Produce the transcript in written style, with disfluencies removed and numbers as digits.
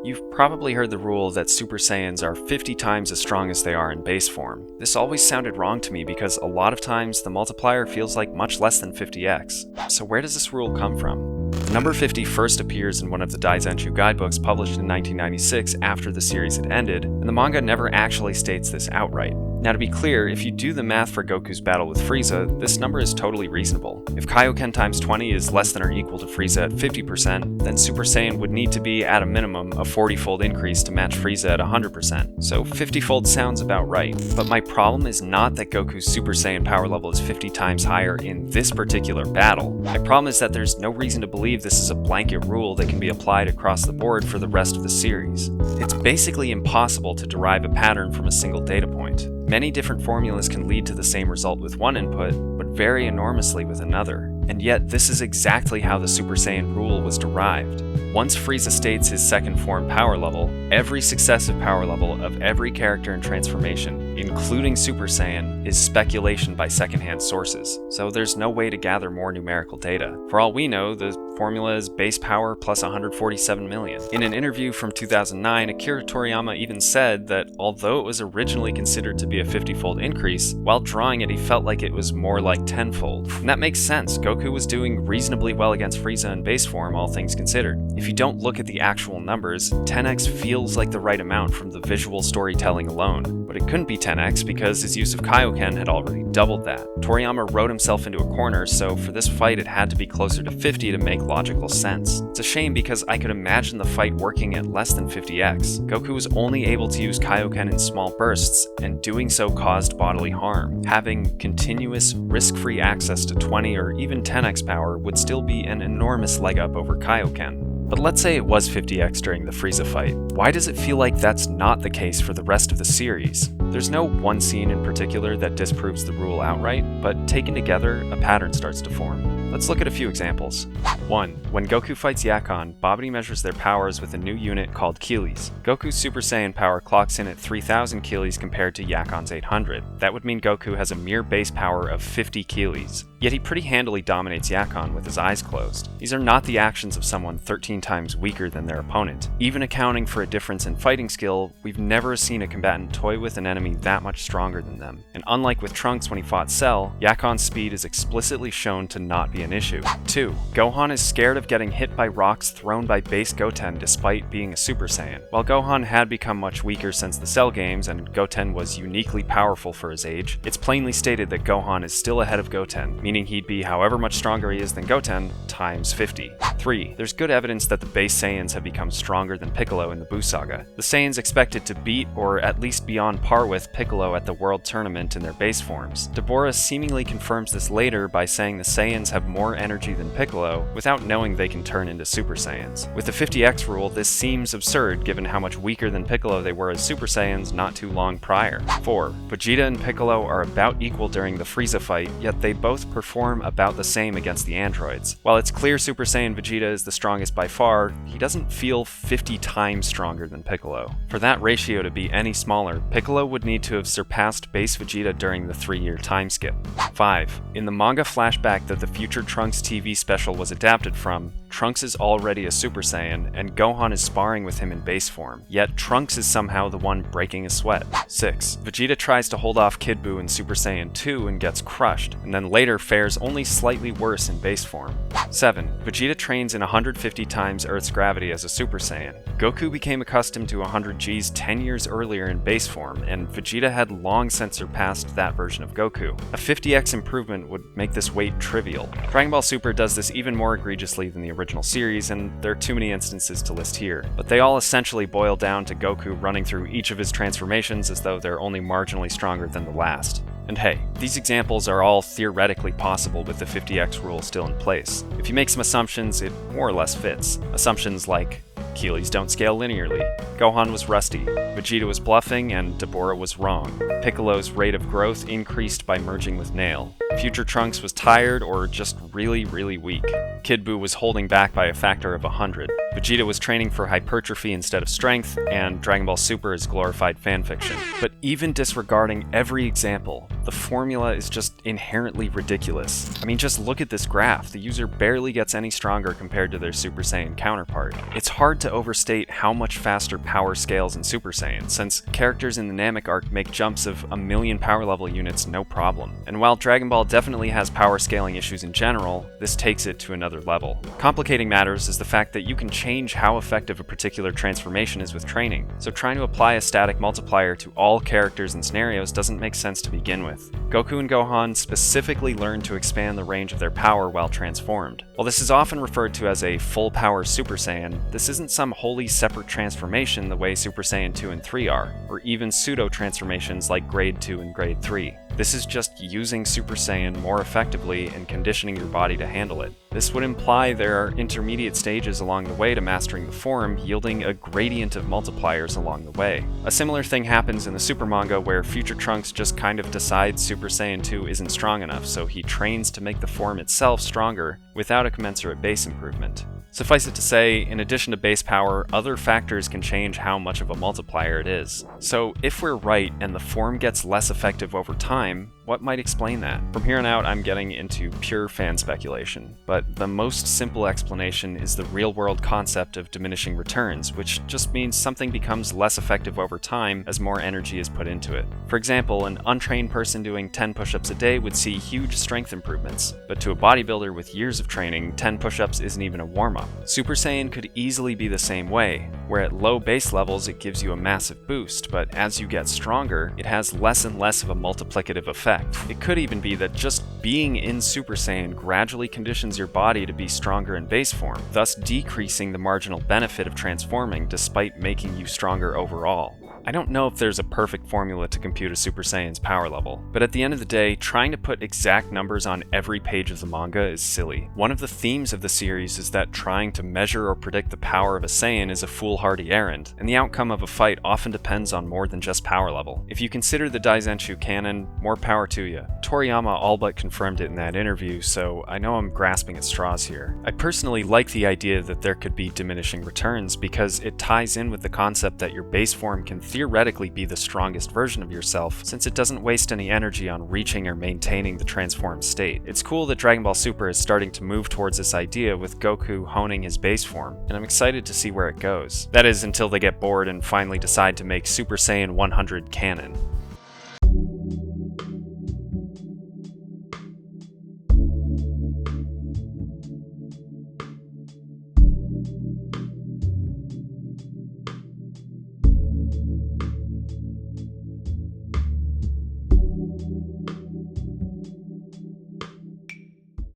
You've probably heard the rule that Super Saiyans are 50 times as strong as they are in base form. This always sounded wrong to me because a lot of times the multiplier feels like much less than 50x. So where does this rule come from? The number 50 first appears in one of the Daizenshuu guidebooks published in 1996 after the series had ended, and the manga never actually states this outright. Now to be clear, if you do the math for Goku's battle with Frieza, this number is totally reasonable. If Kaioken times 20 is less than or equal to Frieza at 50%, then Super Saiyan would need to be at a minimum a 40-fold increase to match Frieza at 100%. So 50-fold sounds about right. But my problem is not that Goku's Super Saiyan power level is 50 times higher in this particular battle. My problem is that there's no reason to believe this is a blanket rule that can be applied across the board for the rest of the series. It's basically impossible to derive a pattern from a single data point. Many different formulas can lead to the same result with one input, but vary enormously with another. And yet, this is exactly how the Super Saiyan rule was derived. Once Frieza states his second form power level, every successive power level of every character and transformation, including Super Saiyan, is speculation by secondhand sources, so there's no way to gather more numerical data. For all we know, the formula is base power plus 147 million. In an interview from 2009, Akira Toriyama even said that although it was originally considered to be a 50-fold increase, while drawing it he felt like it was more like 10-fold. And that makes sense. Goku was doing reasonably well against Frieza in base form, all things considered. If you don't look at the actual numbers, 10x feels like the right amount from the visual storytelling alone. But it couldn't be 10x because his use of Kaioken had already doubled that. Toriyama wrote himself into a corner, so for this fight it had to be closer to 50 to make logical sense. It's a shame because I could imagine the fight working at less than 50x. Goku was only able to use Kaioken in small bursts, and doing so caused bodily harm. Having continuous, risk-free access to 20 or even 10x power would still be an enormous leg up over Kaioken. But let's say it was 50x during the Frieza fight. Why does it feel like that's not the case for the rest of the series? There's no one scene in particular that disproves the rule outright, but taken together, a pattern starts to form. Let's look at a few examples. 1. When Goku fights Yakon, Babidi measures their powers with a new unit called Kilis. Goku's Super Saiyan power clocks in at 3000 Kilis compared to Yakon's 800. That would mean Goku has a mere base power of 50 Kilis. Yet he pretty handily dominates Yakon with his eyes closed. These are not the actions of someone 13 times weaker than their opponent. Even accounting for a difference in fighting skill, we've never seen a combatant toy with an enemy that much stronger than them. And unlike with Trunks when he fought Cell, Yakon's speed is explicitly shown to not be an issue. 2. Gohan is scared of getting hit by rocks thrown by base Goten despite being a Super Saiyan. While Gohan had become much weaker since the Cell games and Goten was uniquely powerful for his age, it's plainly stated that Gohan is still ahead of Goten, meaning he'd be however much stronger he is than Goten, times 50. 3. There's good evidence that the base Saiyans have become stronger than Piccolo in the Buu Saga. The Saiyans expected to beat or at least be on par with Piccolo at the World Tournament in their base forms. Deborah seemingly confirms this later by saying the Saiyans have more energy than Piccolo without knowing they can turn into Super Saiyans. With the 50x rule, this seems absurd given how much weaker than Piccolo they were as Super Saiyans not too long prior. 4. Vegeta and Piccolo are about equal during the Frieza fight, yet they both perform about the same against the androids. While it's clear Super Saiyan Vegeta is the strongest by far, he doesn't feel 50 times stronger than Piccolo. For that ratio to be any smaller, Piccolo would need to have surpassed base Vegeta during the 3-year time skip. 5. In the manga flashback that the future Trunks TV special was adapted from, Trunks is already a Super Saiyan, and Gohan is sparring with him in base form, yet Trunks is somehow the one breaking a sweat. 6. Vegeta tries to hold off Kid Buu in Super Saiyan 2 and gets crushed, and then later fares only slightly worse in base form. 7. Vegeta trains in 150 times Earth's gravity as a Super Saiyan. Goku became accustomed to 100 Gs 10 years earlier in base form, and Vegeta had long since surpassed that version of Goku. A 50x improvement would make this weight trivial. Dragon Ball Super does this even more egregiously than the original series, and there are too many instances to list here. But they all essentially boil down to Goku running through each of his transformations as though they're only marginally stronger than the last. And hey, these examples are all theoretically possible with the 50x rule still in place. If you make some assumptions, it more or less fits. Assumptions like Kilis don't scale linearly, Gohan was rusty, Vegeta was bluffing, and Deborah was wrong. Piccolo's rate of growth increased by merging with Nail. Future Trunks was tired or just really weak. Kid Buu was holding back by a factor of 100. Vegeta was training for hypertrophy instead of strength, and Dragon Ball Super is glorified fanfiction. But even disregarding every example, the formula is just inherently ridiculous. I mean, just look at this graph. The user barely gets any stronger compared to their Super Saiyan counterpart. It's hard to overstate how much faster power scales in Super Saiyan, since characters in the Namek arc make jumps of 1,000,000 power level units no problem. And while Dragon Ball definitely has power scaling issues in general, this takes it to another level. Complicating matters is the fact that you can change how effective a particular transformation is with training, so trying to apply a static multiplier to all characters and scenarios doesn't make sense to begin with. Goku and Gohan specifically learned to expand the range of their power while transformed. While this is often referred to as a full power Super Saiyan, this isn't some wholly separate transformation the way Super Saiyan 2 and 3 are, or even pseudo transformations like Grade 2 and Grade 3. This is just using Super Saiyan more effectively and conditioning your body to handle it. This would imply there are intermediate stages along the way to mastering the form, yielding a gradient of multipliers along the way. A similar thing happens in the Super manga where Future Trunks just kind of decides Super Saiyan 2 isn't strong enough, so he trains to make the form itself stronger without a commensurate base improvement. Suffice it to say, in addition to base power, other factors can change how much of a multiplier it is. So if we're right and the form gets less effective over time, what might explain that? From here on out, I'm getting into pure fan speculation, but the most simple explanation is the real-world concept of diminishing returns, which just means something becomes less effective over time as more energy is put into it. For example, an untrained person doing 10 push-ups a day would see huge strength improvements, but to a bodybuilder with years of training, 10 push-ups isn't even a warm-up. Super Saiyan could easily be the same way, where at low base levels it gives you a massive boost, but as you get stronger, it has less and less of a multiplicative effect. It could even be that just being in Super Saiyan gradually conditions your body to be stronger in base form, thus decreasing the marginal benefit of transforming despite making you stronger overall. I don't know if there's a perfect formula to compute a Super Saiyan's power level, but at the end of the day, trying to put exact numbers on every page of the manga is silly. One of the themes of the series is that trying to measure or predict the power of a Saiyan is a foolhardy errand, and the outcome of a fight often depends on more than just power level. If you consider the Daizenshu canon, more power to you. Toriyama all but confirmed it in that interview, so I know I'm grasping at straws here. I personally like the idea that there could be diminishing returns because it ties in with the concept that your base form can theoretically be the strongest version of yourself, since it doesn't waste any energy on reaching or maintaining the transformed state. It's cool that Dragon Ball Super is starting to move towards this idea with Goku honing his base form, and I'm excited to see where it goes. That is, until they get bored and finally decide to make Super Saiyan 100 canon.